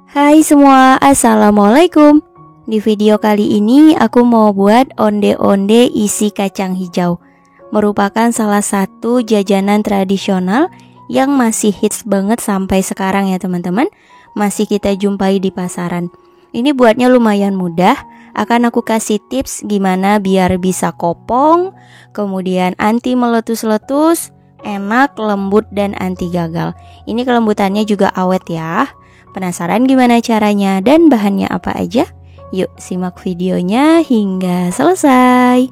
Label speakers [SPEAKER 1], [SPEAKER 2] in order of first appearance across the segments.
[SPEAKER 1] Hai semua, assalamualaikum. Di video kali ini aku mau buat onde-onde isi kacang hijau. Merupakan salah satu jajanan tradisional yang masih hits banget sampai sekarang ya teman-teman. Masih kita jumpai di pasaran. Ini buatnya lumayan mudah. Akan aku kasih tips gimana biar bisa kopong, kemudian anti meletus-letus, enak, lembut, dan anti gagal. Ini kelembutannya juga awet ya. Penasaran gimana caranya dan bahannya apa aja? Yuk simak videonya hingga selesai.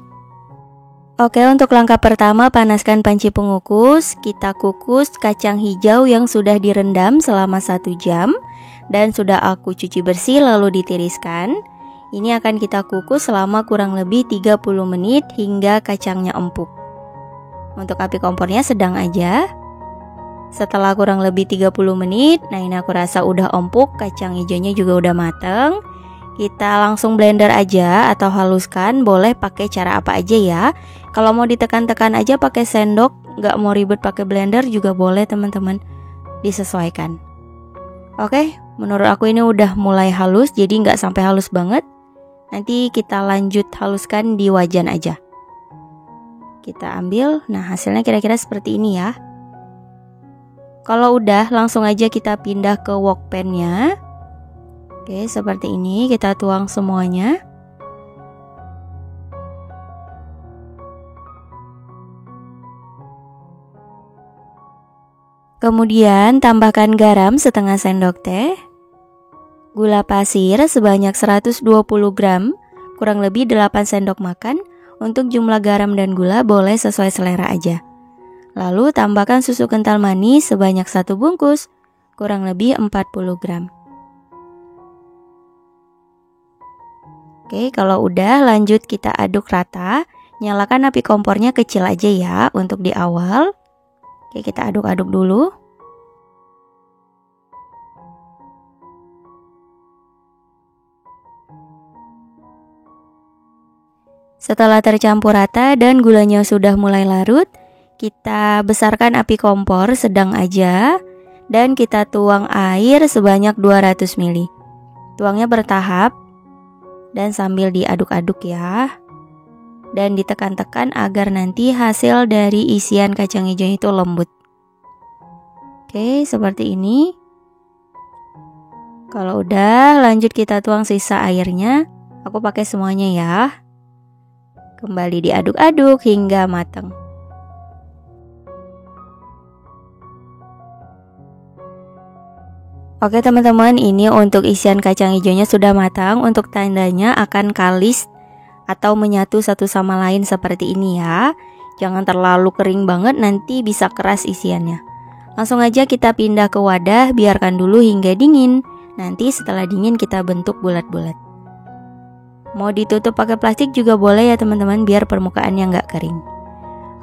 [SPEAKER 1] Oke, untuk langkah pertama panaskan panci pengukus. Kita kukus kacang hijau yang sudah direndam selama 1 jam dan sudah aku cuci bersih lalu ditiriskan. Ini akan kita kukus selama kurang lebih 30 menit hingga kacangnya empuk. Untuk api kompornya sedang aja. Setelah kurang lebih 30 menit, nah ini aku rasa udah empuk, kacang hijaunya juga udah mateng. Kita langsung blender aja atau haluskan, boleh pakai cara apa aja ya. Kalau mau ditekan-tekan aja pakai sendok, nggak mau ribet pakai blender juga boleh teman-teman, disesuaikan. Oke, menurut aku ini udah mulai halus, jadi nggak sampai halus banget. Nanti kita lanjut haluskan di wajan aja. Kita ambil, nah hasilnya kira-kira seperti ini ya. Kalau udah, langsung aja kita pindah ke wok pan-nya. Oke, seperti ini kita tuang semuanya. Kemudian tambahkan garam setengah sendok teh. Gula pasir sebanyak 120 gram, kurang lebih 8 sendok makan. Untuk jumlah garam dan gula boleh sesuai selera aja. Lalu tambahkan susu kental manis sebanyak 1 bungkus, kurang lebih 40 gram. Oke, kalau udah lanjut kita aduk rata. Nyalakan api kompornya kecil aja ya untuk di awal. Oke, kita aduk-aduk dulu. Setelah tercampur rata dan gulanya sudah mulai larut, kita besarkan api kompor sedang aja dan kita tuang air sebanyak 200 ml. Tuangnya bertahap dan sambil diaduk-aduk ya. Dan ditekan-tekan agar nanti hasil dari isian kacang hijau itu lembut. Oke, seperti ini. Kalau udah, lanjut kita tuang sisa airnya. Aku pakai semuanya ya. Kembali diaduk-aduk hingga matang. Oke teman-teman, ini untuk isian kacang hijaunya sudah matang. Untuk tandanya akan kalis atau menyatu satu sama lain seperti ini ya. Jangan terlalu kering banget, nanti bisa keras isiannya. Langsung aja kita pindah ke wadah, biarkan dulu hingga dingin. Nanti setelah dingin kita bentuk bulat-bulat. Mau ditutup pakai plastik juga boleh ya teman-teman, biar permukaannya nggak kering.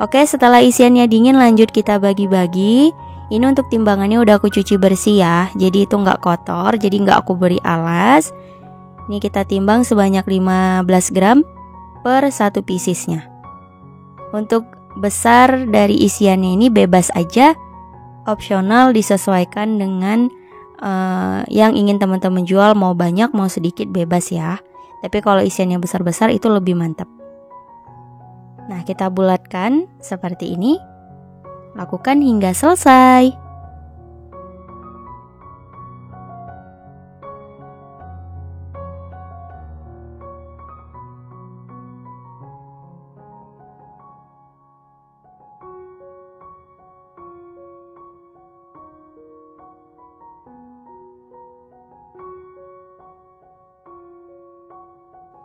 [SPEAKER 1] Oke, setelah isiannya dingin lanjut kita bagi-bagi. Ini untuk timbangannya udah aku cuci bersih ya, jadi itu nggak kotor, jadi nggak aku beri alas. Ini kita timbang sebanyak 15 gram per 1 piecesnya. Untuk besar dari isiannya ini bebas aja, opsional disesuaikan dengan yang ingin teman-teman jual, mau banyak mau sedikit bebas ya. Tapi kalau isiannya besar-besar itu lebih mantap. Nah, kita bulatkan seperti ini. Lakukan hingga selesai.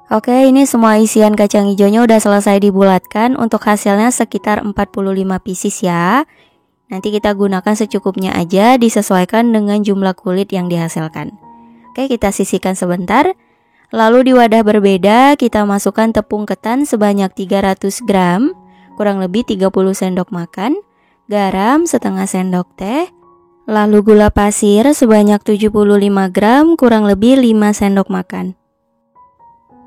[SPEAKER 1] Oke, ini semua isian kacang hijaunya udah selesai dibulatkan. Untuk hasilnya sekitar 45 pieces ya. Nanti kita gunakan secukupnya aja, disesuaikan dengan jumlah kulit yang dihasilkan. Oke, kita sisihkan sebentar. Lalu di wadah berbeda kita masukkan tepung ketan sebanyak 300 gram, kurang lebih 30 sendok makan, garam setengah sendok teh, lalu gula pasir sebanyak 75 gram, kurang lebih 5 sendok makan.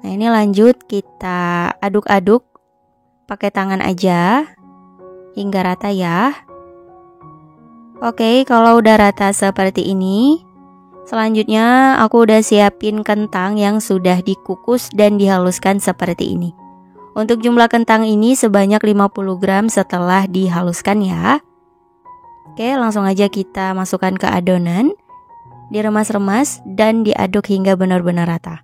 [SPEAKER 1] Nah, ini lanjut kita aduk-aduk pakai tangan aja hingga rata ya. Oke, kalau udah rata seperti ini, Selanjutnya aku udah siapin kentang yang sudah dikukus dan dihaluskan seperti ini. Untuk jumlah kentang ini sebanyak 50 gram setelah dihaluskan ya. Oke, langsung aja kita masukkan ke adonan. Diremas-remas dan diaduk hingga benar-benar rata.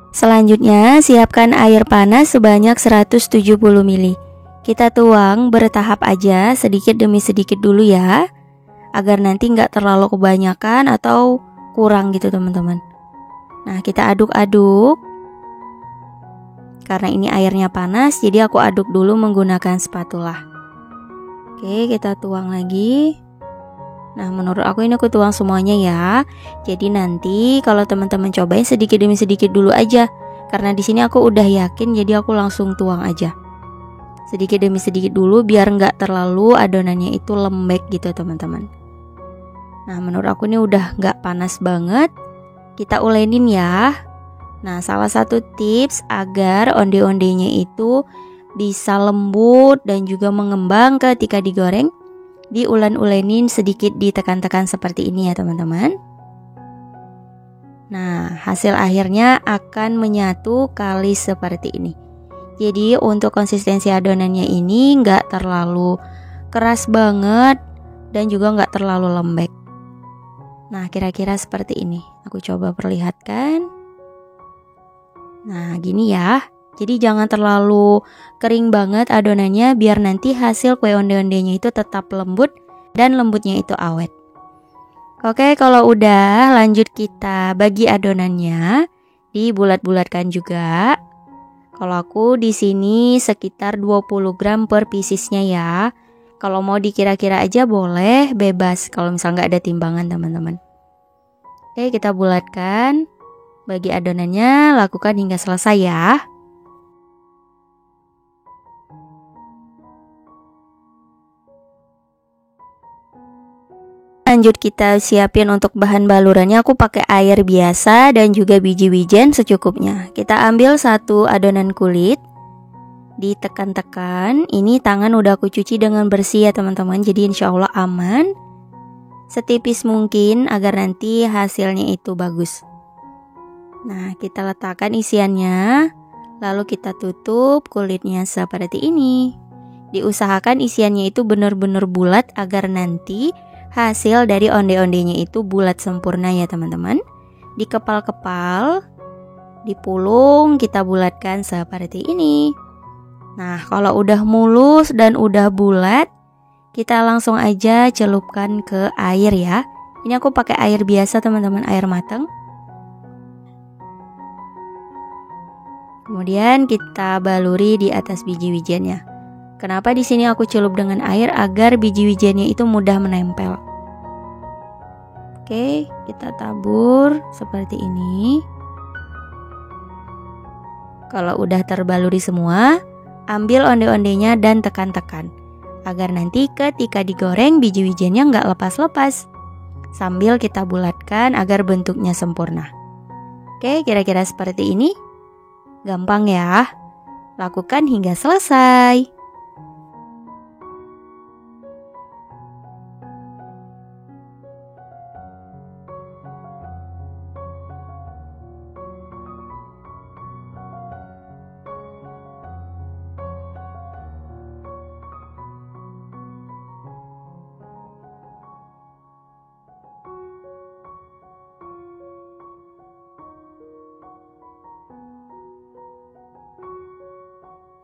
[SPEAKER 1] Selanjutnya, siapkan air panas sebanyak 170 ml. Kita tuang bertahap aja, sedikit demi sedikit dulu ya, agar nanti nggak terlalu kebanyakan atau kurang gitu teman-teman. Nah, kita aduk-aduk. Karena ini airnya panas, jadi aku aduk dulu menggunakan spatula. Oke, kita tuang lagi. Nah, menurut aku ini aku tuang semuanya ya. Jadi nanti kalau teman-teman cobain sedikit demi sedikit dulu aja. Karena di sini aku udah yakin, jadi aku langsung tuang aja. Sedikit demi sedikit dulu biar nggak terlalu adonannya itu lembek gitu teman-teman. Nah, menurut aku ini udah nggak panas banget. Kita ulenin ya. Nah, salah satu tips agar onde-ondenya itu bisa lembut dan juga mengembang ketika digoreng, diulen-ulenin sedikit, ditekan-tekan seperti ini ya teman-teman. Nah, hasil akhirnya akan menyatu kalis seperti ini. Jadi untuk konsistensi adonannya ini nggak terlalu keras banget dan juga nggak terlalu lembek. Nah, kira-kira seperti ini. Aku coba perlihatkan. Nah, gini ya. Jadi jangan terlalu kering banget adonannya biar nanti hasil kue onde-ondenya itu tetap lembut dan lembutnya itu awet. Oke, kalau udah lanjut kita bagi adonannya, dibulat-bulatkan juga. Kalau aku di sini sekitar 20 gram per piecesnya ya. Kalau mau dikira-kira aja boleh, bebas kalau misal nggak ada timbangan teman-teman. Oke, kita bulatkan. Bagi adonannya, lakukan hingga selesai ya. Lanjut kita siapin untuk bahan balurannya. Aku pakai air biasa dan juga biji wijen secukupnya. Kita ambil satu adonan kulit, ditekan-tekan. Ini tangan udah aku cuci dengan bersih ya teman-teman, jadi insya Allah aman. Setipis mungkin agar nanti hasilnya itu bagus. Nah, kita letakkan isiannya, lalu kita tutup kulitnya seperti ini. Diusahakan isiannya itu benar-benar bulat agar nanti hasil dari onde-ondenya itu bulat sempurna ya teman-teman. Dikepal-kepal, dipulung, kita bulatkan seperti ini. Nah, kalau udah mulus dan udah bulat, kita langsung aja celupkan ke air ya. Ini aku pakai air biasa teman-teman, air matang. Kemudian kita baluri di atas biji wijennya. Kenapa di sini aku celup dengan air agar biji wijennya itu mudah menempel. Oke, kita tabur seperti ini. Kalau udah terbaluri semua, ambil onde-ondenya dan tekan-tekan agar nanti ketika digoreng biji wijennya nggak lepas-lepas. Sambil kita bulatkan agar bentuknya sempurna. Oke, kira-kira seperti ini. Gampang ya. Lakukan hingga selesai.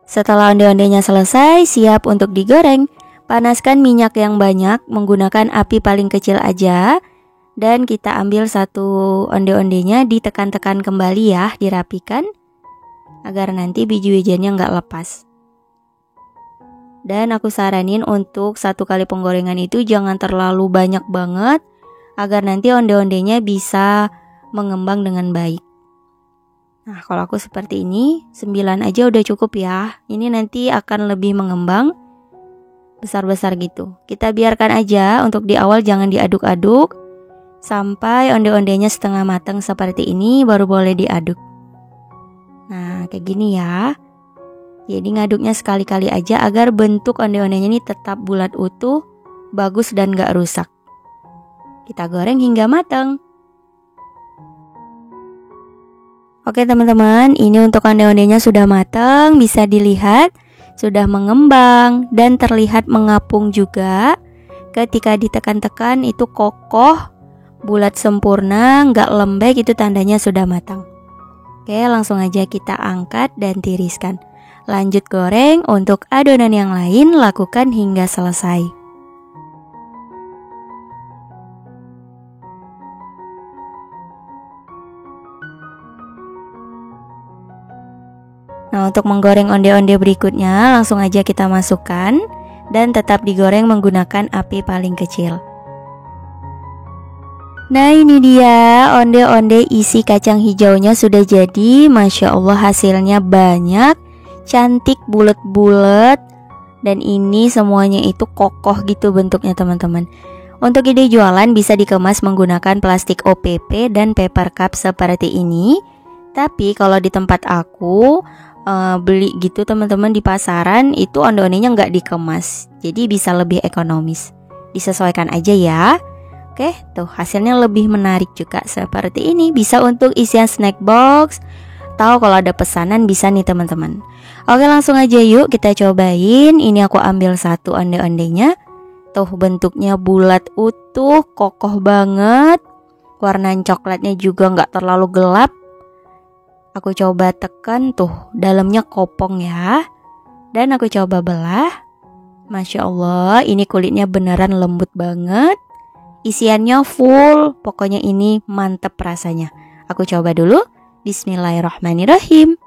[SPEAKER 1] Setelah onde-ondenya selesai, siap untuk digoreng. Panaskan minyak yang banyak menggunakan api paling kecil aja. Dan kita ambil satu onde-ondenya, ditekan-tekan kembali ya, dirapikan agar nanti biji wijennya nggak lepas. Dan aku saranin untuk satu kali penggorengan itu jangan terlalu banyak banget, agar nanti onde-ondenya bisa mengembang dengan baik. Nah, kalau aku seperti ini, 9 aja udah cukup ya. Ini nanti akan lebih mengembang besar-besar gitu. Kita biarkan aja untuk di awal, jangan diaduk-aduk. Sampai onde-ondenya setengah matang seperti ini, baru boleh diaduk. Nah, kayak gini ya. Jadi ngaduknya sekali-kali aja agar bentuk onde-ondenya ini tetap bulat utuh, bagus dan gak rusak. Kita goreng hingga matang. Oke teman-teman, ini untuk onde-ondenya sudah matang, bisa dilihat sudah mengembang dan terlihat mengapung juga. Ketika ditekan-tekan itu kokoh, bulat sempurna, nggak lembek, itu tandanya sudah matang. Oke, langsung aja kita angkat dan tiriskan. Lanjut goreng. Untuk adonan yang lain lakukan hingga selesai. Nah, untuk menggoreng onde-onde berikutnya langsung aja kita masukkan dan tetap digoreng menggunakan api paling kecil. Nah, ini dia onde-onde isi kacang hijaunya sudah jadi. Masya Allah, hasilnya banyak, cantik, bulat-bulat, dan ini semuanya itu kokoh gitu bentuknya teman-teman. Untuk ide jualan bisa dikemas menggunakan plastik OPP dan paper cup seperti ini. Tapi kalau di tempat aku beli gitu teman-teman di pasaran, itu onde-ondenya nggak dikemas, jadi bisa lebih ekonomis. Disesuaikan aja ya. Oke, tuh hasilnya lebih menarik juga seperti ini. Bisa untuk isian snack box. Tahu kalau ada pesanan bisa nih teman-teman. Oke, langsung aja yuk kita cobain. Ini aku ambil satu onde-ondenya. Tuh bentuknya bulat utuh, kokoh banget. Warna coklatnya juga nggak terlalu gelap. Aku coba tekan, tuh dalamnya kopong ya. Dan aku coba belah. Masya Allah, ini kulitnya beneran lembut banget. Isiannya full, pokoknya ini mantep rasanya. Aku coba dulu. Bismillahirrahmanirrahim.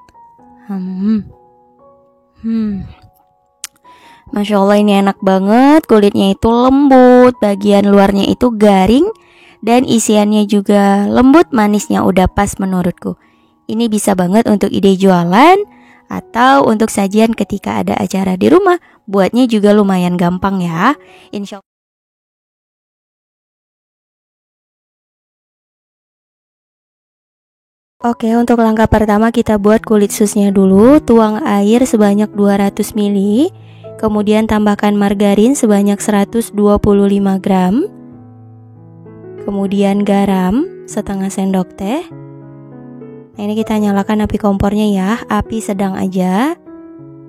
[SPEAKER 1] Masya Allah, ini enak banget. Kulitnya itu lembut, bagian luarnya itu garing, dan isiannya juga lembut, manisnya udah pas menurutku. Ini bisa banget untuk ide jualan atau untuk sajian ketika ada acara di rumah. Buatnya juga lumayan gampang ya. Insya Allah. Oke, untuk langkah pertama kita buat kulit susnya dulu. Tuang air sebanyak 200 ml. Kemudian tambahkan margarin sebanyak 125 gram. Kemudian garam setengah sendok teh. Nah, ini kita nyalakan api kompornya ya, api sedang aja.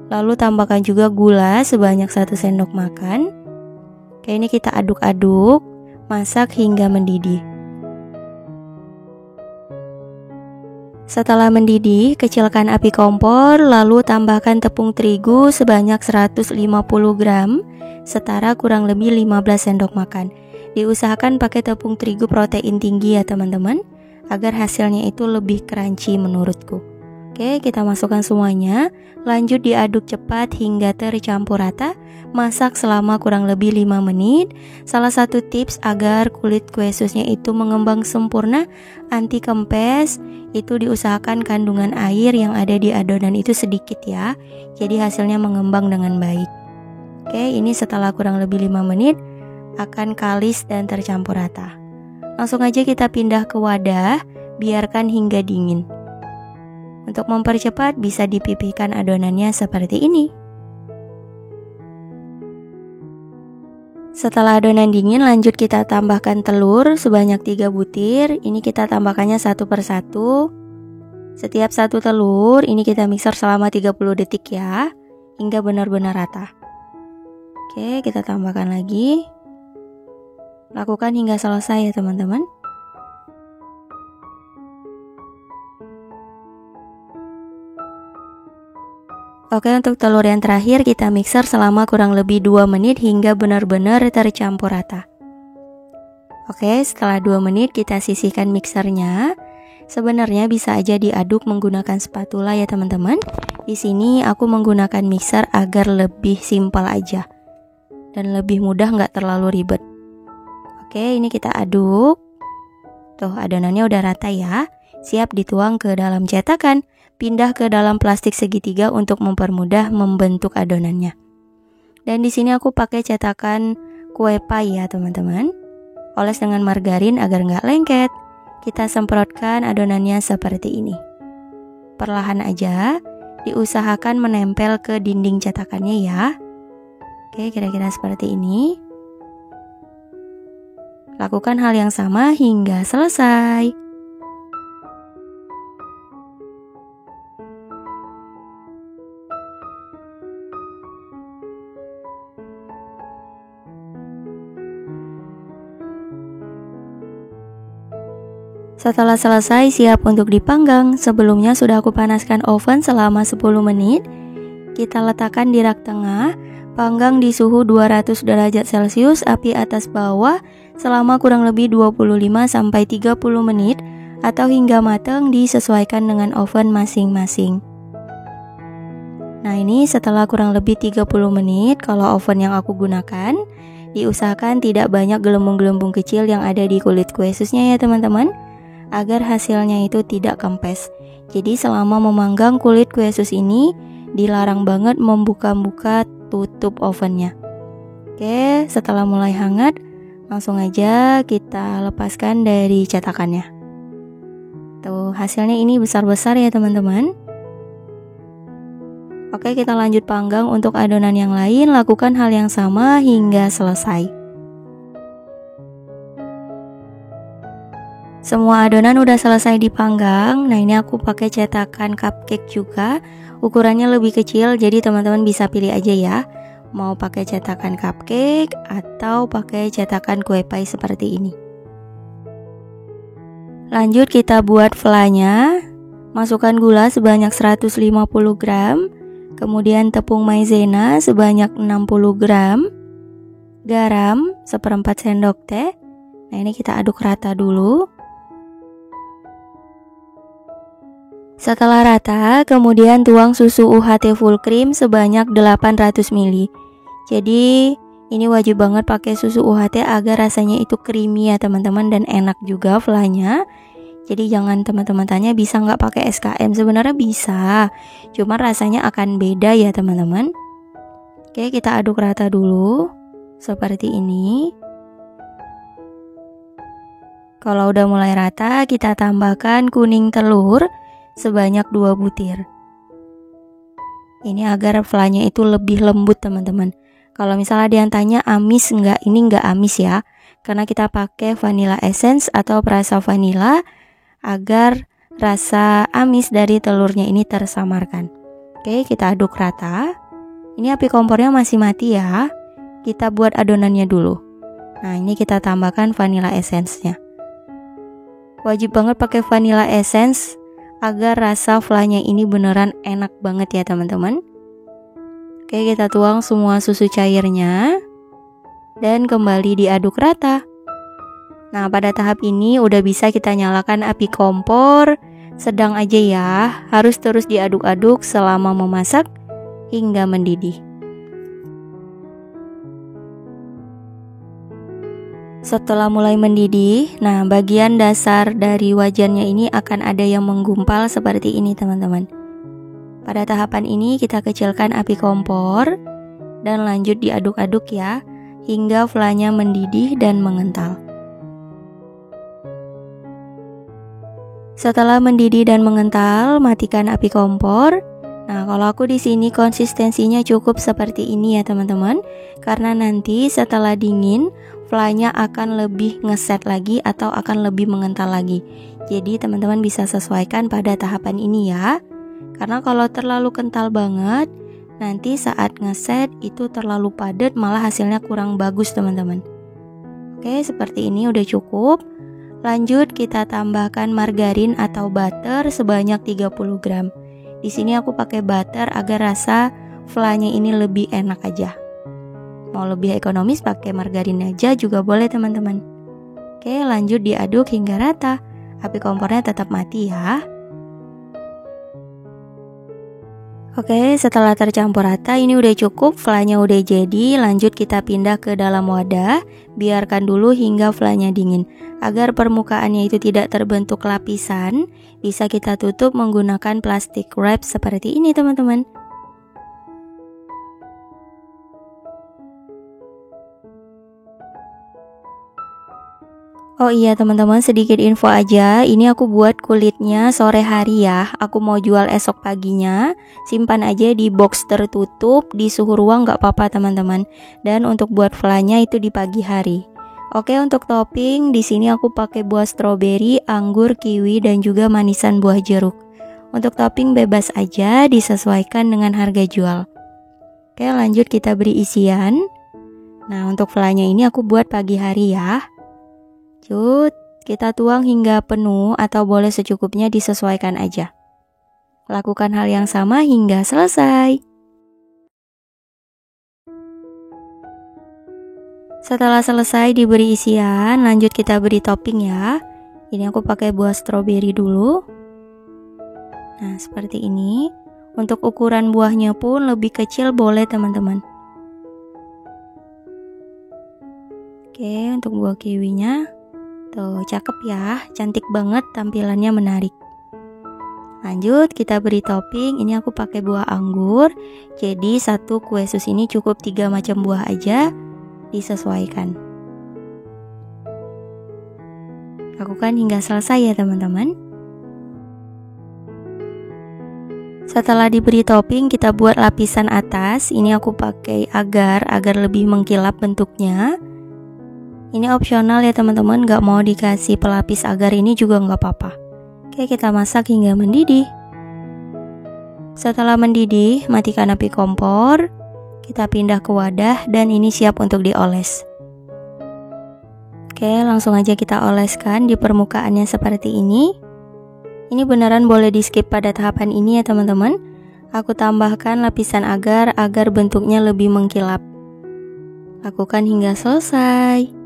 [SPEAKER 1] Lalu tambahkan juga gula sebanyak 1 sendok makan. Oke, ini kita aduk-aduk, masak hingga mendidih. Setelah mendidih, kecilkan api kompor, lalu tambahkan tepung terigu sebanyak 150 gram, setara kurang lebih 15 sendok makan. Diusahakan pakai tepung terigu protein tinggi ya teman-teman, agar hasilnya itu lebih crunchy menurutku. Oke, kita masukkan semuanya. Lanjut diaduk cepat hingga tercampur rata. Masak selama kurang lebih 5 menit. Salah satu tips agar kulit kue susnya itu mengembang sempurna, anti kempes, itu diusahakan kandungan air yang ada di adonan itu sedikit ya. Jadi hasilnya mengembang dengan baik. Oke, ini setelah kurang lebih 5 menit akan kalis dan tercampur rata. Langsung aja kita pindah ke wadah, biarkan hingga dingin. Untuk mempercepat bisa dipipihkan adonannya seperti ini. Setelah adonan dingin, lanjut kita tambahkan telur sebanyak 3 butir. Ini kita tambahkannya satu persatu. Setiap satu telur ini kita mixer selama 30 detik ya, hingga benar-benar rata. Oke, kita tambahkan lagi. Lakukan hingga selesai ya teman-teman. Oke, untuk telur yang terakhir kita mixer selama kurang lebih 2 menit hingga benar-benar tercampur rata. Oke, setelah 2 menit kita sisihkan mixernya. Sebenarnya bisa aja diaduk menggunakan spatula ya teman-teman. Di sini aku menggunakan mixer agar lebih simpel aja dan lebih mudah, nggak terlalu ribet. Oke, ini kita aduk. Tuh, adonannya udah rata ya. Siap dituang ke dalam cetakan. Pindah ke dalam plastik segitiga untuk mempermudah membentuk adonannya. Dan di sini aku pakai cetakan kue pie ya teman-teman. Oles dengan margarin agar nggak lengket. Kita semprotkan adonannya seperti ini. Perlahan aja, diusahakan menempel ke dinding cetakannya ya. Oke, kira-kira seperti ini. Lakukan hal yang sama hingga selesai. Setelah selesai, siap untuk dipanggang. Sebelumnya sudah aku panaskan oven selama 10 menit. Kita letakkan di rak tengah, panggang di suhu 200 derajat Celcius, api atas bawah selama kurang lebih 25-30 menit atau hingga matang, disesuaikan dengan oven masing-masing. Nah, ini setelah kurang lebih 30 menit, kalau oven yang aku gunakan, diusahakan tidak banyak gelembung-gelembung kecil yang ada di kulit kue susnya ya teman-teman, agar hasilnya itu tidak kempes. Jadi selama memanggang kulit kue sus ini dilarang banget membuka-buka tutup ovennya. Oke, setelah mulai hangat, langsung aja kita lepaskan dari cetakannya. Tuh, hasilnya ini besar-besar ya teman-teman. Oke, kita lanjut panggang untuk adonan yang lain. Lakukan hal yang sama hingga selesai. Semua adonan udah selesai dipanggang. Nah, ini aku pakai cetakan cupcake juga. Ukurannya lebih kecil, jadi teman-teman bisa pilih aja ya. Mau pakai cetakan cupcake atau pakai cetakan kue pie seperti ini. Lanjut kita buat flanya. Masukkan gula sebanyak 150 gram. Kemudian tepung maizena sebanyak 60 gram. Garam seperempat sendok teh. Nah, ini kita aduk rata dulu. Setelah rata, kemudian tuang susu UHT full cream sebanyak 800 ml. Jadi, ini wajib banget pakai susu UHT agar rasanya itu creamy ya teman-teman, dan enak juga flanya. Jadi jangan teman-teman tanya bisa nggak pakai SKM, sebenarnya bisa, cuma rasanya akan beda ya teman-teman. Oke, kita aduk rata dulu, seperti ini. Kalau udah mulai rata, kita tambahkan kuning telur sebanyak 2 butir. Ini agar flanya itu lebih lembut teman-teman. Kalau misalnya ada yang tanya amis enggak, ini enggak amis ya, karena kita pakai vanilla essence atau perasa vanilla agar rasa amis dari telurnya ini tersamarkan. Oke, kita aduk rata. Ini api kompornya masih mati ya. Kita buat adonannya dulu. Nah, ini kita tambahkan vanilla essence-nya. Wajib banget pakai vanilla essence agar rasa flanya ini beneran enak banget ya teman-teman. Oke, kita tuang semua susu cairnya dan kembali diaduk rata. Nah, pada tahap ini udah bisa kita nyalakan api kompor sedang aja ya. Harus terus diaduk-aduk selama memasak hingga mendidih. Setelah mulai mendidih, nah bagian dasar dari wajannya ini akan ada yang menggumpal seperti ini teman-teman. Pada tahapan ini kita kecilkan api kompor dan lanjut diaduk-aduk ya, hingga flanya mendidih dan mengental. Setelah mendidih dan mengental, matikan api kompor. Nah, kalau aku di sini konsistensinya cukup seperti ini ya teman-teman, karena nanti setelah dingin flanya akan lebih ngeset lagi atau akan lebih mengental lagi. Jadi teman-teman bisa sesuaikan pada tahapan ini ya. Karena kalau terlalu kental banget, nanti saat ngeset itu terlalu padat, malah hasilnya kurang bagus teman-teman. Oke, seperti ini udah cukup. Lanjut kita tambahkan margarin atau butter sebanyak 30 gram. Di sini aku pakai butter agar rasa flanya ini lebih enak aja. Mau lebih ekonomis pakai margarin aja juga boleh teman-teman. Oke, lanjut diaduk hingga rata. Api kompornya tetap mati ya. Oke, setelah tercampur rata ini udah cukup, flanya udah jadi. Lanjut kita pindah ke dalam wadah. Biarkan dulu hingga flanya dingin. Agar permukaannya itu tidak terbentuk lapisan, bisa kita tutup menggunakan plastik wrap seperti ini teman-teman. Oh iya teman-teman, sedikit info aja, ini aku buat kulitnya sore hari ya. Aku mau jual esok paginya. Simpan aja di box tertutup di suhu ruang gak apa-apa teman-teman. Dan untuk buat flanya itu di pagi hari. Oke, untuk topping di sini aku pakai buah stroberi, anggur, kiwi, dan juga manisan buah jeruk. Untuk topping bebas aja, disesuaikan dengan harga jual. Oke, lanjut kita beri isian. Nah, untuk flanya ini aku buat pagi hari ya. Lanjut, kita tuang hingga penuh atau boleh secukupnya, disesuaikan aja. Lakukan hal yang sama hingga selesai. Setelah selesai diberi isian, lanjut kita beri topping ya. Ini aku pakai buah stroberi dulu. Nah, seperti ini. Untuk ukuran buahnya pun lebih kecil boleh teman-teman. Oke, untuk buah kiwinya. Tuh, cakep ya. Cantik banget, tampilannya menarik. Lanjut, kita beri topping. Ini aku pakai buah anggur. Jadi satu kue sus ini cukup 3 macam buah aja. Disesuaikan. Lakukan hingga selesai ya teman-teman. Setelah diberi topping, kita buat lapisan atas. Ini aku pakai agar lebih mengkilap bentuknya. Ini opsional ya teman-teman, gak mau dikasih pelapis agar ini juga gak apa-apa. Oke, kita masak hingga mendidih. Setelah mendidih, matikan api kompor. Kita pindah ke wadah dan ini siap untuk dioles. Oke, langsung aja kita oleskan di permukaannya seperti ini. Ini beneran boleh di skip pada tahapan ini ya teman-teman. Aku tambahkan lapisan agar bentuknya lebih mengkilap. Lakukan hingga selesai.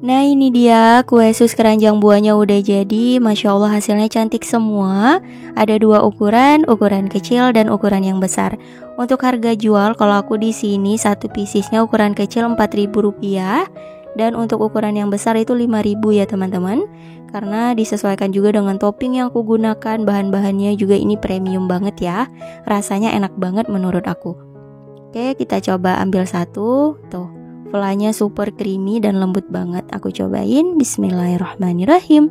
[SPEAKER 1] Nah, ini dia kue sus keranjang buahnya udah jadi. Masya Allah, hasilnya cantik semua. Ada 2 ukuran kecil dan ukuran yang besar. Untuk harga jual, kalau aku di sini satu piecesnya ukuran kecil Rp4.000 dan untuk ukuran yang besar itu Rp5.000 ya teman-teman. Karena disesuaikan juga dengan topping yang aku gunakan. Bahan-bahannya juga ini premium banget ya. Rasanya enak banget menurut aku. Oke, kita coba ambil satu. Tuh. Flanya super creamy dan lembut banget. Aku cobain. Bismillahirrahmanirrahim.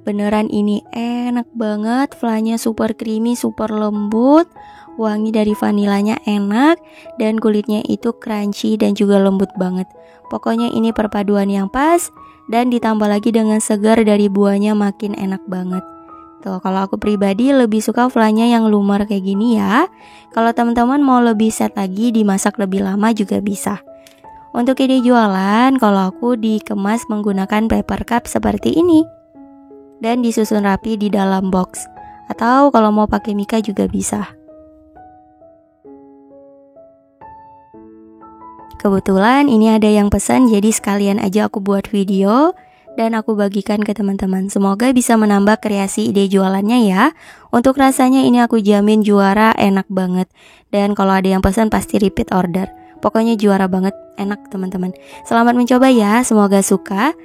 [SPEAKER 1] Beneran ini enak banget. Flanya super creamy, super lembut. Wangi dari vanilanya enak. Dan kulitnya itu crunchy dan juga lembut banget. Pokoknya ini perpaduan yang pas. Dan ditambah lagi dengan segar dari buahnya, makin enak banget. Tuh, kalau aku pribadi lebih suka flanya yang lumer kayak gini ya. Kalau teman-teman mau lebih set lagi, dimasak lebih lama juga bisa. Untuk ide jualan, kalau aku dikemas menggunakan paper cup seperti ini. Dan disusun rapi di dalam box. Atau kalau mau pakai mika juga bisa. Kebetulan ini ada yang pesan, jadi sekalian aja aku buat video dan aku bagikan ke teman-teman. Semoga bisa menambah kreasi ide jualannya ya. Untuk rasanya ini aku jamin juara, enak banget. Dan kalau ada yang pesan pasti repeat order. Pokoknya juara banget, enak teman-teman. Selamat mencoba ya, semoga suka.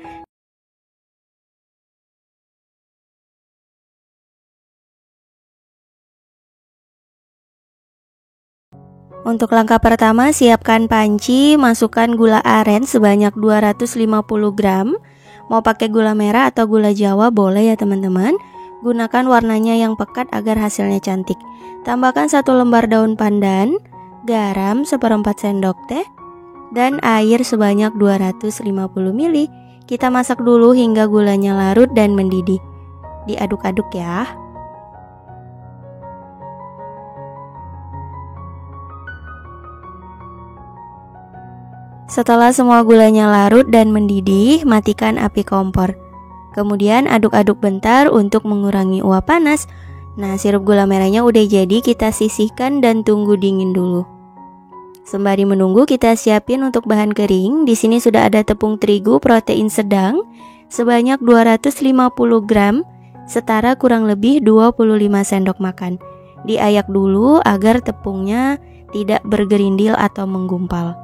[SPEAKER 1] Untuk langkah pertama, siapkan panci, masukkan gula aren sebanyak 250 gram. Mau pakai gula merah atau gula jawa boleh ya teman-teman. Gunakan warnanya yang pekat agar hasilnya cantik. Tambahkan 1 lembar daun pandan, garam 1/4 sendok teh, dan air sebanyak 250 ml. Kita masak dulu hingga gulanya larut dan mendidih. Diaduk-aduk ya. Setelah semua gulanya larut dan mendidih, matikan api kompor. Kemudian aduk-aduk bentar untuk mengurangi uap panas. Nah, sirup gula merahnya udah jadi, kita sisihkan dan tunggu dingin dulu. Sembari menunggu, kita siapin untuk bahan kering. Di sini sudah ada tepung terigu protein sedang sebanyak 250 gram, setara kurang lebih 25 sendok makan. Diayak dulu agar tepungnya tidak bergerindil atau menggumpal.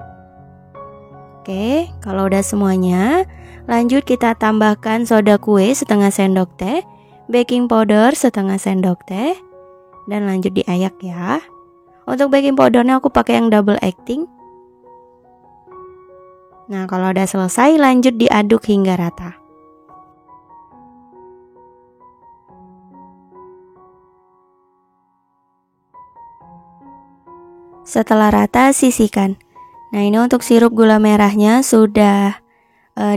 [SPEAKER 1] Oke, kalau udah semuanya, lanjut kita tambahkan soda kue setengah sendok teh, baking powder setengah sendok teh, dan lanjut diayak ya. Untuk baking powdernya aku pakai yang double acting. Nah, kalau udah selesai, lanjut diaduk hingga rata. Setelah rata, sisihkan. Nah, ini untuk sirup gula merahnya sudah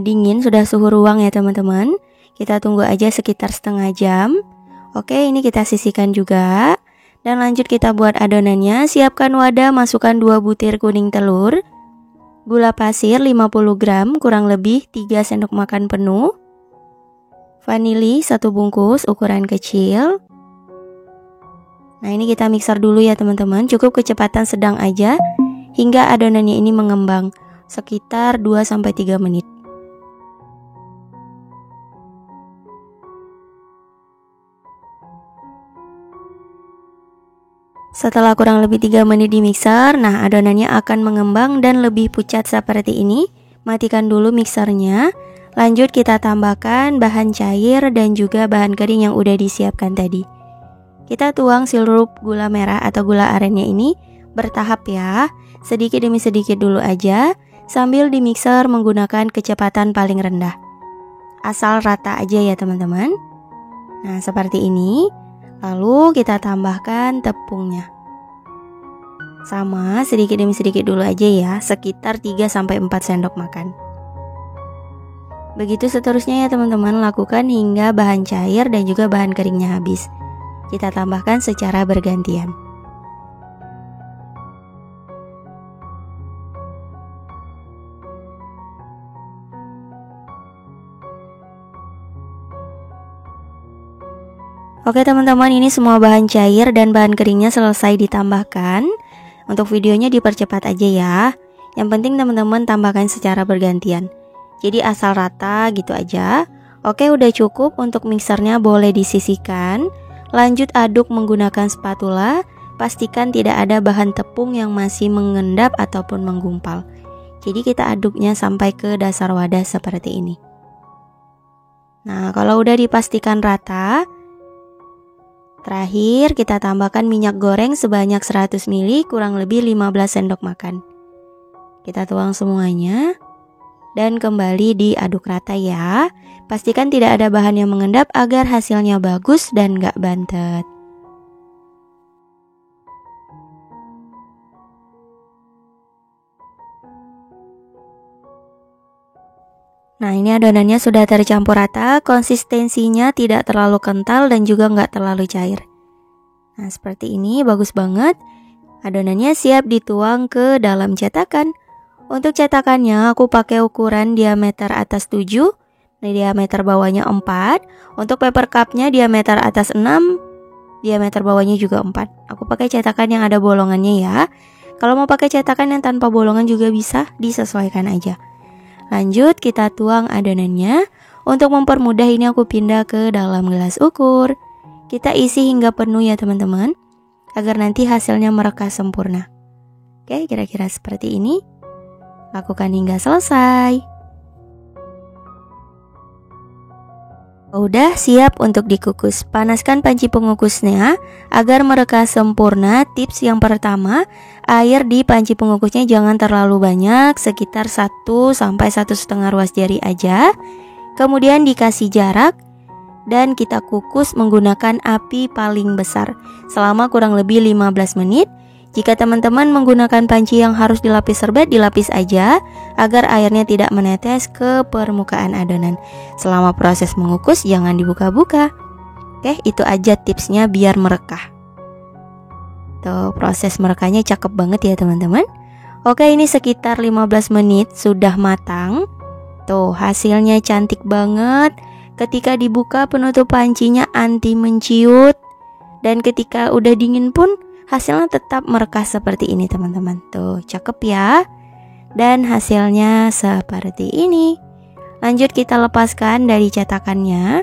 [SPEAKER 1] dingin, sudah suhu ruang ya teman-teman. Kita tunggu aja sekitar setengah jam. Oke, ini kita sisihkan juga. Dan lanjut kita buat adonannya. Siapkan wadah, masukkan 2 butir kuning telur, gula pasir 50 gram, kurang lebih 3 sendok makan penuh, vanili 1 bungkus ukuran kecil. Nah, ini kita mixer dulu ya teman-teman. Cukup kecepatan sedang aja hingga adonannya ini mengembang sekitar 2-3 menit. Setelah kurang lebih 3 menit di mixer, nah adonannya akan mengembang dan lebih pucat seperti ini. Matikan dulu mixernya. Lanjut kita tambahkan bahan cair dan juga bahan kering yang udah disiapkan tadi. Kita tuang sirup gula merah atau gula arennya ini bertahap ya, sedikit demi sedikit dulu aja, sambil di mixer menggunakan kecepatan paling rendah. Asal rata aja ya teman-teman. Nah, seperti ini. Lalu kita tambahkan tepungnya. Sama, sedikit demi sedikit dulu aja ya, sekitar 3-4 sendok makan. Begitu seterusnya ya teman-teman, lakukan hingga bahan cair dan juga bahan keringnya habis. Kita tambahkan secara bergantian. Oke teman-teman, ini semua bahan cair dan bahan keringnya selesai ditambahkan. Untuk videonya dipercepat aja ya. Yang penting teman-teman tambahkan secara bergantian. Jadi asal rata gitu aja. Oke, udah cukup. Untuk mixernya boleh disisihkan. Lanjut aduk menggunakan spatula. Pastikan tidak ada bahan tepung yang masih mengendap ataupun menggumpal. Jadi kita aduknya sampai ke dasar wadah seperti ini. Nah, kalau udah dipastikan rata, terakhir kita tambahkan minyak goreng sebanyak 100 ml, kurang lebih 15 sendok makan. Kita tuang semuanya dan kembali diaduk rata ya. Pastikan tidak ada bahan yang mengendap agar hasilnya bagus dan gak bantet. Nah, ini adonannya sudah tercampur rata, konsistensinya tidak terlalu kental dan juga nggak terlalu cair. Nah, seperti ini bagus banget. Adonannya siap dituang ke dalam cetakan. Untuk cetakannya aku pakai ukuran diameter atas 7, diameter bawahnya 4. Untuk paper cupnya diameter atas 6, diameter bawahnya juga 4. Aku pakai cetakan yang ada bolongannya ya. Kalau mau pakai cetakan yang tanpa bolongan juga bisa, disesuaikan aja. Lanjut kita tuang adonannya. Untuk mempermudah ini aku pindah ke dalam gelas ukur. Kita isi hingga penuh ya teman-teman, agar nanti hasilnya merekah sempurna. Oke, kira-kira seperti ini. Lakukan hingga selesai. Udah siap untuk dikukus. Panaskan panci pengukusnya agar merekah sempurna. Tips yang pertama, air di panci pengukusnya jangan terlalu banyak, sekitar 1-1,5 ruas jari aja. Kemudian dikasih jarak dan kita kukus menggunakan api paling besar selama kurang lebih 15 menit. Jika teman-teman menggunakan panci yang harus dilapis serbet, dilapis aja agar airnya tidak menetes ke permukaan adonan. Selama proses mengukus jangan dibuka-buka. Oke, itu aja tipsnya biar merekah. Tuh, proses merekahnya cakep banget ya teman-teman. Oke, ini sekitar 15 menit sudah matang. Tuh, hasilnya cantik banget. Ketika dibuka penutup pancinya anti menciut. Dan ketika udah dingin pun hasilnya tetap merekah seperti ini teman-teman. Tuh, cakep ya. Dan hasilnya seperti ini. Lanjut kita lepaskan dari cetakannya.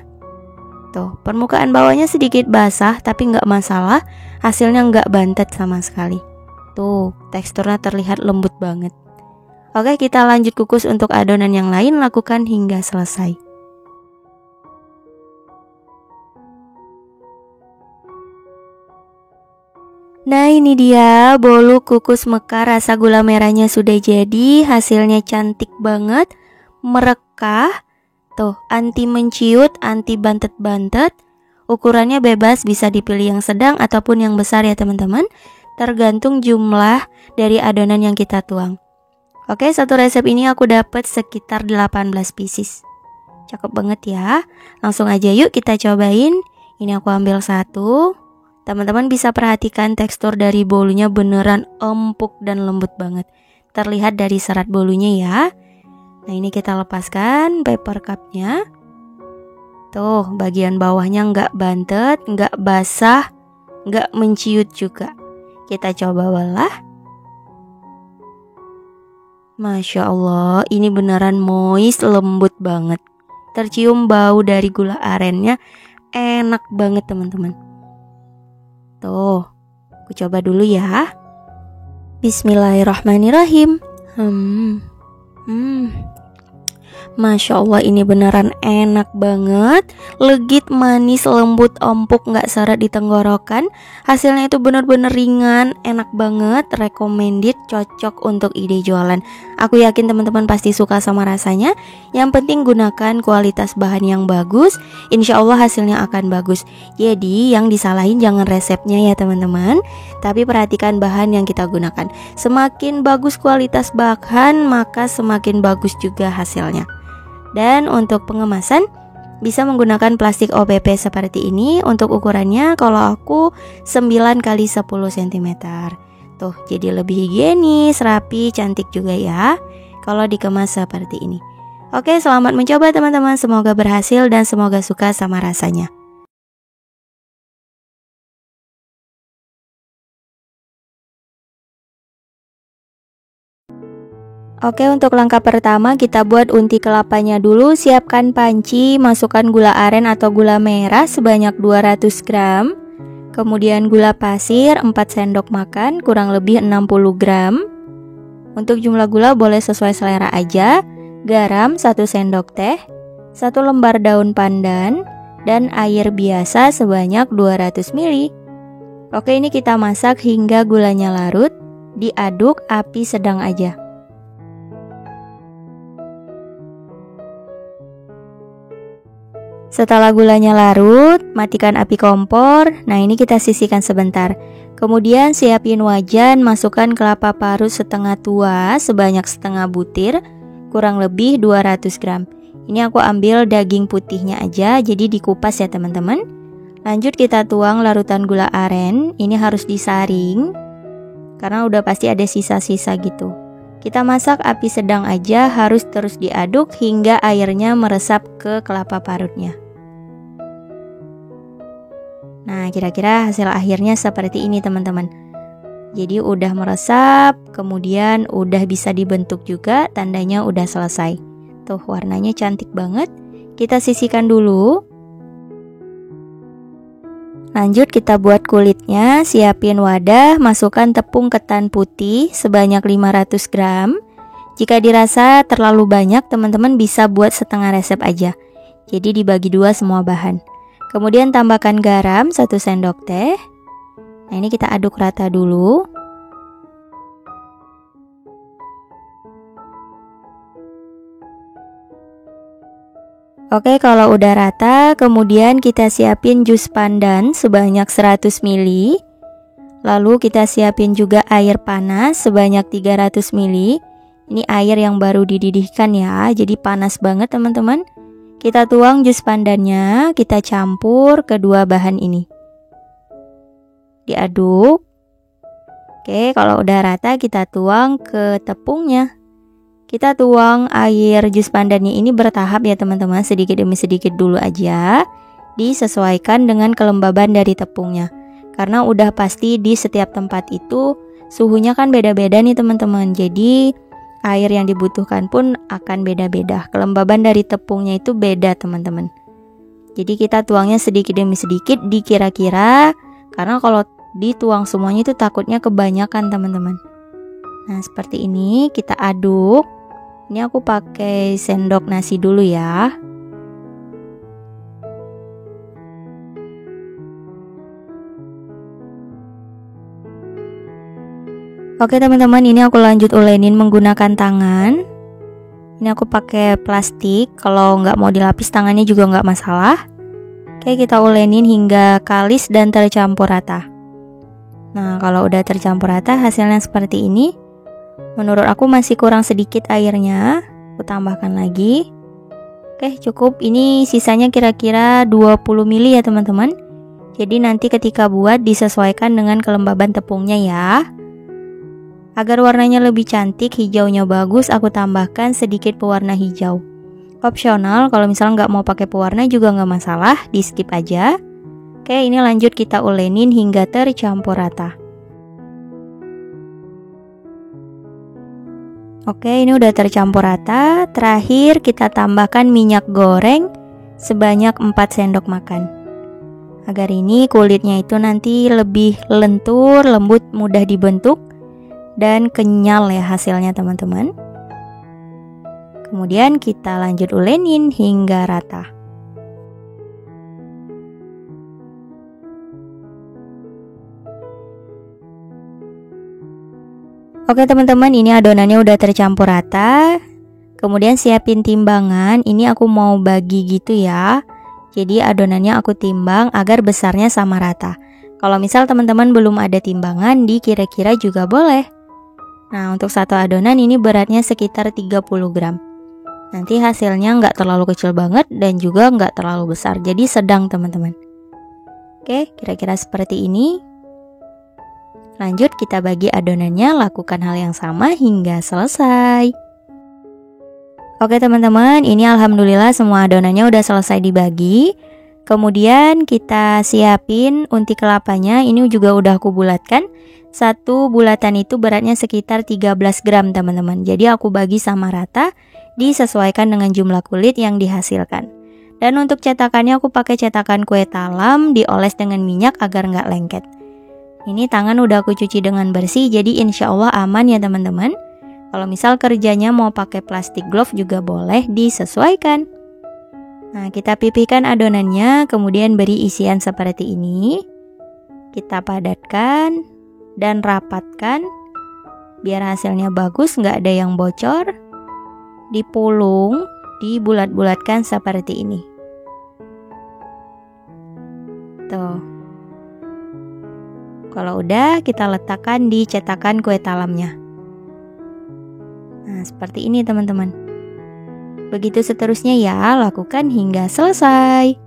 [SPEAKER 1] Tuh, permukaan bawahnya sedikit basah tapi nggak masalah. Hasilnya nggak bantet sama sekali. Tuh, teksturnya terlihat lembut banget. Oke, kita lanjut kukus untuk adonan yang lain. Lakukan hingga selesai. Nah, ini dia bolu kukus mekar rasa gula merahnya sudah jadi. Hasilnya cantik banget, merekah. Tuh, anti menciut, anti bantet-bantet. Ukurannya bebas, bisa dipilih yang sedang ataupun yang besar ya teman-teman. tergantung jumlah dari adonan yang kita tuang. Oke, satu resep ini aku dapat sekitar 18 pieces. Cakep banget ya. Langsung aja yuk kita cobain. Ini aku ambil satu. Teman-teman bisa perhatikan tekstur dari bolunya beneran empuk dan lembut banget. Terlihat dari serat bolunya ya. Nah, ini kita lepaskan paper cupnya. Tuh, bagian bawahnya nggak bantet, nggak basah, nggak menciut juga. Kita coba belah. Masya Allah, ini beneran moist, lembut banget. Tercium bau dari gula arennya, enak banget teman-teman. Tuh, aku coba dulu ya. Bismillahirrahmanirrahim. Masya Allah, ini beneran enak banget. Legit, manis, lembut, empuk, gak seret di tenggorokan. Hasilnya itu bener-bener ringan, enak banget. Recommended, cocok untuk ide jualan. Aku yakin teman-teman pasti suka sama rasanya. Yang penting gunakan kualitas bahan yang bagus. Insya Allah hasilnya akan bagus. Jadi yang disalahin jangan resepnya ya teman-teman, tapi perhatikan bahan yang kita gunakan. Semakin bagus kualitas bahan, maka semakin bagus juga hasilnya. Dan untuk pengemasan bisa menggunakan plastik OPP seperti ini. Untuk ukurannya kalau aku 9 x 10 cm. Tuh, jadi lebih higienis, rapi, cantik juga ya kalau dikemas seperti ini. Oke, selamat mencoba teman-teman. Semoga berhasil dan semoga suka sama rasanya. Oke, untuk langkah pertama kita buat unti kelapanya dulu. Siapkan panci, masukkan gula aren atau gula merah sebanyak 200 gram. Kemudian gula pasir 4 sendok makan, kurang lebih 60 gram. Untuk jumlah gula boleh sesuai selera aja. Garam 1 sendok teh, 1 lembar daun pandan, dan air biasa sebanyak 200 ml. Oke, ini kita masak hingga gulanya larut. Diaduk api sedang aja. Setelah gulanya larut, matikan api kompor. Nah, ini kita sisihkan sebentar. Kemudian siapin wajan, masukkan kelapa parut setengah tua sebanyak setengah butir, kurang lebih 200 gram. Ini aku ambil daging putihnya aja, jadi dikupas ya teman-teman. Lanjut kita tuang larutan gula aren. Ini harus disaring karena udah pasti ada sisa-sisa gitu. Kita masak api sedang aja, harus terus diaduk hingga airnya meresap ke kelapa parutnya. Nah, kira-kira hasil akhirnya seperti ini teman-teman. Jadi udah meresap, kemudian udah bisa dibentuk juga, tandanya udah selesai. Tuh, warnanya cantik banget. Kita sisihkan dulu. Lanjut kita buat kulitnya. Siapin wadah, masukkan tepung ketan putih sebanyak 500 gram. Jika dirasa terlalu banyak, teman-teman bisa buat setengah resep aja. Jadi dibagi dua semua bahan. Kemudian tambahkan garam 1 sendok teh. Nah, ini kita aduk rata dulu. Oke, kalau udah rata, kemudian kita siapin jus pandan sebanyak 100 ml. Lalu kita siapin juga air panas sebanyak 300 ml. Ini air yang baru dididihkan ya, jadi panas banget teman-teman. Kita tuang jus pandannya, kita campur kedua bahan ini. Diaduk. Oke, kalau udah rata kita tuang ke tepungnya. Kita tuang air jus pandannya ini bertahap ya teman-teman, sedikit demi sedikit dulu aja. Disesuaikan dengan kelembaban dari tepungnya. Karena udah pasti di setiap tempat itu suhunya kan beda-beda nih teman-teman. Jadi air yang dibutuhkan pun akan beda-beda. Kelembaban dari tepungnya itu beda teman-teman. Jadi kita tuangnya sedikit demi sedikit dikira-kira, karena kalau dituang semuanya itu takutnya kebanyakan teman-teman. Nah, seperti ini kita aduk. Ini aku pakai sendok nasi dulu ya. Oke teman-teman, ini aku lanjut ulenin menggunakan tangan. Ini aku pakai plastik, kalau nggak mau dilapis tangannya juga nggak masalah. Oke, kita ulenin hingga kalis dan tercampur rata. Nah, kalau udah tercampur rata hasilnya seperti ini. Menurut aku masih kurang sedikit airnya. Aku tambahkan lagi. Oke, cukup. Ini sisanya kira-kira 20 ml ya teman-teman. Jadi nanti ketika buat disesuaikan dengan kelembaban tepungnya ya. Agar warnanya lebih cantik, hijaunya bagus, aku tambahkan sedikit pewarna hijau. Opsional, kalau misalnya nggak mau pakai pewarna juga nggak masalah, di skip aja. Oke, ini lanjut kita ulenin hingga tercampur rata. Oke, ini udah tercampur rata. Terakhir kita tambahkan minyak goreng sebanyak 4 sendok makan. Agar ini kulitnya itu nanti lebih lentur, lembut, mudah dibentuk, dan kenyal ya hasilnya teman-teman. Kemudian kita lanjut ulenin hingga rata. Oke teman-teman, ini adonannya udah tercampur rata. Kemudian siapin timbangan. Ini aku mau bagi gitu ya. Jadi adonannya aku timbang agar besarnya sama rata. Kalau misal teman-teman belum ada timbangan, dikira-kira juga boleh. Nah, untuk satu adonan ini beratnya sekitar 30 gram. Nanti hasilnya nggak terlalu kecil banget dan juga nggak terlalu besar. Jadi sedang teman-teman. Oke, kira-kira seperti ini. Lanjut kita bagi adonannya, lakukan hal yang sama hingga selesai. Oke teman-teman, ini alhamdulillah semua adonannya udah selesai dibagi. Kemudian kita siapin unti kelapanya, ini juga udah aku bulatkan. Satu bulatan itu beratnya sekitar 13 gram teman-teman. Jadi aku bagi sama rata, disesuaikan dengan jumlah kulit yang dihasilkan. Dan untuk cetakannya aku pakai cetakan kue talam, dioles dengan minyak agar nggak lengket. Ini tangan udah aku cuci dengan bersih, jadi insya Allah aman ya teman-teman. Kalau misal kerjanya mau pakai plastik glove juga boleh, disesuaikan. Nah, kita pipihkan adonannya, kemudian beri isian seperti ini. Kita padatkan dan rapatkan, biar hasilnya bagus, nggak ada yang bocor. Dipulung, dibulat-bulatkan seperti ini. Tuh. Kalau udah, kita letakkan di cetakan kue talamnya. Nah, seperti ini teman-teman. Begitu seterusnya ya, lakukan hingga selesai.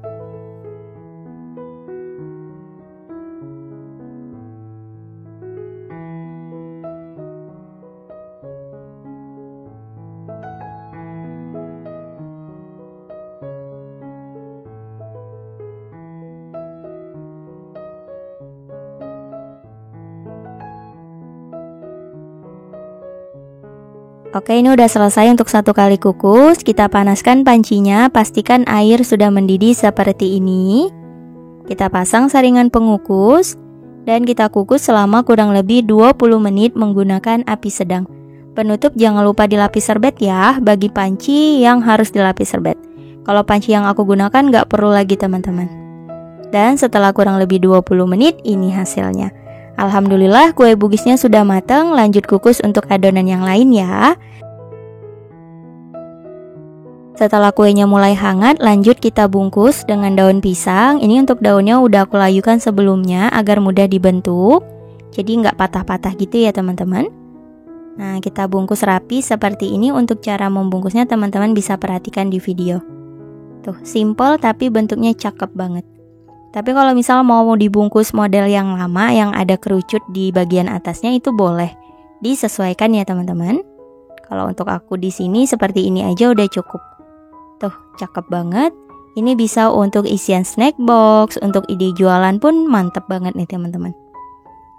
[SPEAKER 1] Oke, ini udah selesai untuk satu kali kukus. Kita panaskan pancinya, pastikan air sudah mendidih seperti ini. Kita pasang saringan pengukus dan kita kukus selama kurang lebih 20 menit menggunakan api sedang. Penutup jangan lupa dilapis serbet ya, bagi panci yang harus dilapis serbet. Kalau panci yang aku gunakan nggak perlu lagi teman-teman. Dan setelah kurang lebih 20 menit, ini hasilnya. Alhamdulillah kue bugisnya sudah matang, lanjut kukus untuk adonan yang lain ya. Setelah kuenya mulai hangat, lanjut kita bungkus dengan daun pisang. Ini untuk daunnya udah aku layukan sebelumnya agar mudah dibentuk. Jadi nggak patah-patah gitu ya teman-teman. Nah, kita bungkus rapi seperti ini. Untuk cara membungkusnya teman-teman bisa perhatikan di video. Tuh, simple tapi bentuknya cakep banget. Tapi kalau misal mau dibungkus model yang lama yang ada kerucut di bagian atasnya itu boleh. Disesuaikan ya teman-teman. Kalau untuk aku di sini seperti ini aja udah cukup. Tuh, cakep banget. Ini bisa untuk isian snack box, untuk ide jualan pun mantep banget nih teman-teman.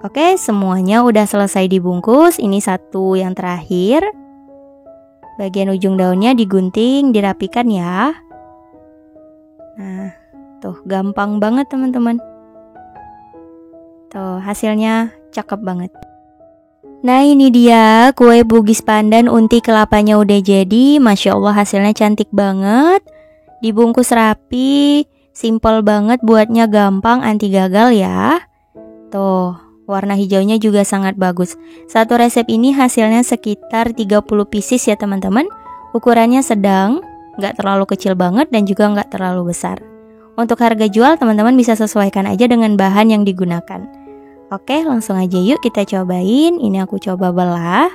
[SPEAKER 1] Oke, semuanya udah selesai dibungkus. Ini satu yang terakhir. Bagian ujung daunnya digunting, dirapikan ya. Nah, tuh, gampang banget teman-teman. Tuh, hasilnya cakep banget. Nah, ini dia kue bugis pandan unti kelapanya udah jadi. Masya Allah hasilnya cantik banget. Dibungkus rapi, simple banget, buatnya gampang, anti gagal ya. Tuh, warna hijaunya juga sangat bagus. Satu resep ini hasilnya sekitar 30 pieces ya teman-teman. Ukurannya sedang, nggak terlalu kecil banget dan juga nggak terlalu besar. Untuk harga jual teman-teman bisa sesuaikan aja dengan bahan yang digunakan. Oke, langsung aja yuk kita cobain. Ini aku coba belah.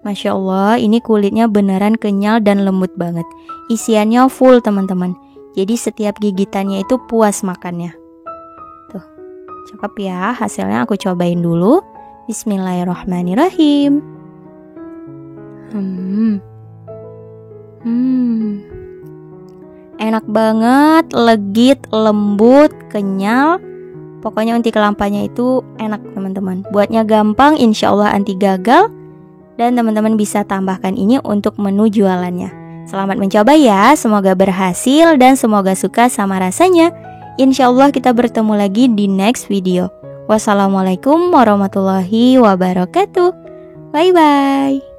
[SPEAKER 1] Masya Allah, ini kulitnya beneran kenyal dan lembut banget. Isiannya full teman-teman. Jadi setiap gigitannya itu puas makannya. Tuh, cakep ya. Hasilnya aku cobain dulu. Bismillahirrahmanirrahim. Enak banget, legit, lembut, kenyal. Pokoknya unti kelampanya itu enak teman-teman. Buatnya gampang, insya Allah anti gagal. Dan teman-teman bisa tambahkan ini untuk menu jualannya. Selamat mencoba ya, semoga berhasil dan semoga suka sama rasanya. Insya Allah kita bertemu lagi di next video. Wassalamualaikum warahmatullahi wabarakatuh. Bye-bye.